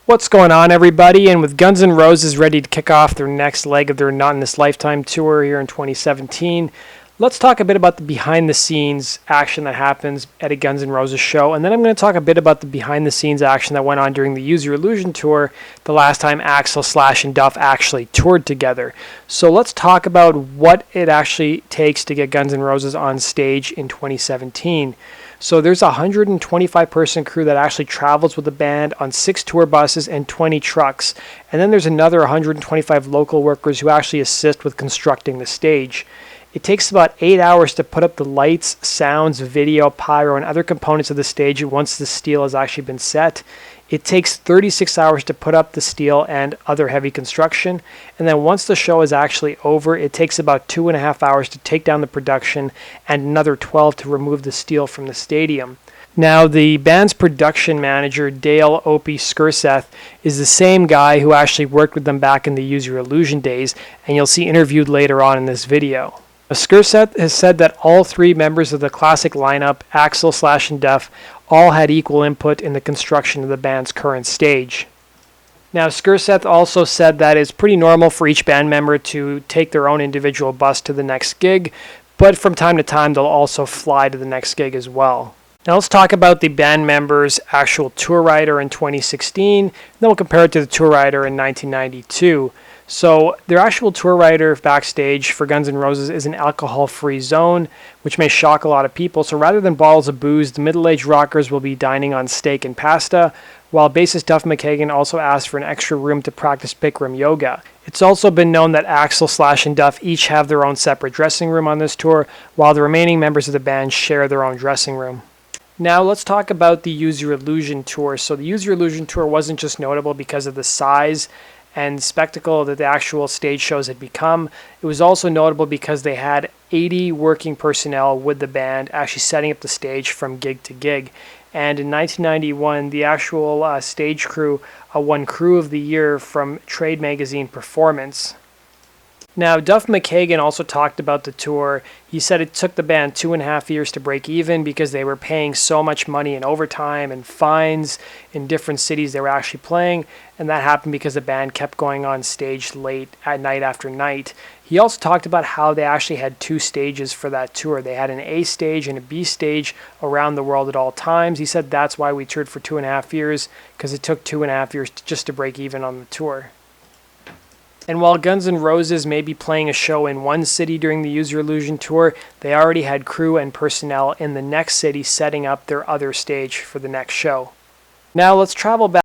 What's going on, everybody? And with Guns N' Roses ready to kick off their next leg of their Not in This Lifetime tour here in 2017, let's talk a bit about the behind-the-scenes action that happens at a Guns N' Roses show, and then I'm going to talk a bit about the behind-the-scenes action that went on during the Use Your Illusion tour, the last time Axl, Slash, and Duff actually toured together. So let's talk about what it actually takes to get Guns N' Roses on stage in 2017. So there's a 125-person crew that actually travels with the band on 6 tour buses and 20 trucks. And then there's another 125 local workers who actually assist with constructing the stage. It takes about 8 hours to put up the lights, sounds, video, pyro, and other components of the stage once the steel has actually been set. It takes 36 hours to put up the steel and other heavy construction. And then once the show is actually over, it takes about 2.5 hours to take down the production and another 12 to remove the steel from the stadium. Now, the band's production manager, Dale Opie Skurseth, is the same guy who actually worked with them back in the Use Your Illusion days, and you'll see interviewed later on in this video. Skurseth has said that all 3 members of the classic lineup, Axl, Slash, and Duff, all had equal input in the construction of the band's current stage. Now, Skurseth also said that it's pretty normal for each band member to take their own individual bus to the next gig, but from time to time they'll also fly to the next gig as well. Now let's talk about the band member's actual tour rider in 2016, then we'll compare it to the tour rider in 1992. So their actual tour rider backstage for Guns N' Roses is an alcohol-free zone, which may shock a lot of people. So rather than bottles of booze, the middle-aged rockers will be dining on steak and pasta, while bassist Duff McKagan also asked for an extra room to practice Bikram yoga. It's also been known that Axl, Slash, and Duff each have their own separate dressing room on this tour, while the remaining members of the band share their own dressing room. Now let's talk about the Use Your Illusion tour. So the Use Your Illusion tour wasn't just notable because of the size and spectacle that the actual stage shows had become. It was also notable because they had 80 working personnel with the band actually setting up the stage from gig to gig. And in 1991, the actual stage crew won Crew of the Year from trade magazine Performance. Now, Duff McKagan also talked about the tour. He said it took the band 2.5 years to break even because they were paying so much money in overtime and fines in different cities they were actually playing, and that happened because the band kept going on stage late at night after night. He also talked about how they actually had 2 stages for that tour. They had an A stage and a B stage around the world at all times. He said that's why we toured for 2.5 years, because it took 2.5 years just to break even on the tour. And while Guns N' Roses may be playing a show in one city during the Use Your Illusion tour, they already had crew and personnel in the next city setting up their other stage for the next show. Now let's travel back